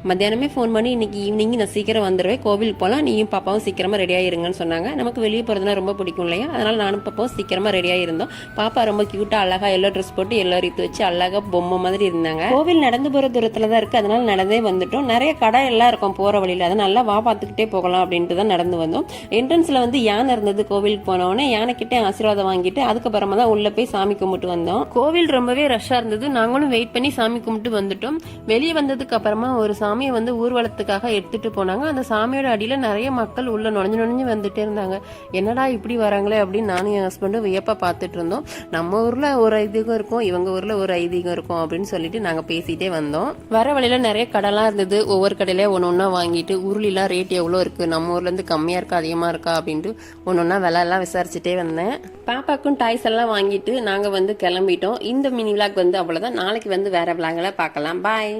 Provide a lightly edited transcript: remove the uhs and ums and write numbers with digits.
மத்தியானமே ஃபோன் பண்ணி இன்னைக்கு ஈவினிங் நான் சீக்கிரம் வந்துடுவேன், கோவிலுக்கு போகலாம், நீயும் பாப்பாவும் சீக்கிரமாக ரெடியாக இருங்கன்னு சொன்னாங்க. நமக்கு வெளியே போகிறதுனா ரொம்ப பிடிக்கும் இல்லையா, அதனால் நானும் பாப்பாவும் சீக்கிரமாக ரெடியாக இருந்தோம். பாப்பா ரொம்ப க்யூட்டாக அழகாக எல்லோ ட்ரெஸ் போட்டு எல்லோ ரீத்து வச்சு அழகாக பொம்மை மாதிரி இருந்தாங்க. கோவில் நடந்து போகிற தூரத்தில் தான் இருக்குது, அதனால் நடந்தே வந்துட்டோம். நிறைய கடை எல்லாம் இருக்கும் போகிற வழியில், அதை நல்லா பார்த்துக்கிட்டே போகலாம் அப்படின்ட்டு தான் நடந்து வந்தோம். என்ட்ரன்ஸில் வந்து யானை இருந்தது. கோவிலுக்கு போனோடனே யானைக்கிட்டே ஆசீர்வாதம் வாங்கிட்டு அதுக்கப்புறமா தான் உள்ளே போய் சாமி கும்பிட்டு வந்தோம். கோவில் ரொம்பவே ரஷ்ஷாக இருந்தது, நாங்களும் வெயிட் பண்ணி சாமி கும்பிட்டு வந்துட்டோம். வெளியே வந்ததுக்கு அப்புறமா ஒரு சாமியை வந்து ஊர்வலத்துக்காக எடுத்துட்டு போனாங்க. அந்த சாமியோட அடியில் நிறைய மக்கள் உள்ள நுழைஞ்சு வந்துட்டே இருந்தாங்க. என்னடா இப்படி வராங்களே அப்படின்னு நானும் என் ஹஸ்பண்டும் வியப்பா பார்த்துட்டு இருந்தோம். நம்ம ஊர்ல ஒரு ஐதீகம் இருக்கும், இவங்க ஊர்ல ஒரு ஐதீகம் இருக்கும் அப்படின்னு சொல்லிட்டு நாங்க பேசிட்டே வந்தோம். வர வழியில நிறைய கடைலாம் இருந்தது. ஒவ்வொரு கடையில ஒன்னொன்னா வாங்கிட்டு ஊர்லாம் ரேட் எவ்வளோ இருக்கு, நம்ம ஊர்ல இருந்து கம்மியா இருக்கா அதிகமா இருக்கா அப்படின்ட்டு ஒன்னொன்னா விலை எல்லாம் விசாரிச்சுட்டே வந்தேன். பாப்பாக்கும் டாய்ஸ் எல்லாம் வாங்கிட்டு நாங்க வந்து கிளம்பிட்டோம். இந்த மினி விளாக் வந்து அவ்வளவுதான். நாளைக்கு வந்து வேற விளாக்களை பார்க்கலாம். பாய்.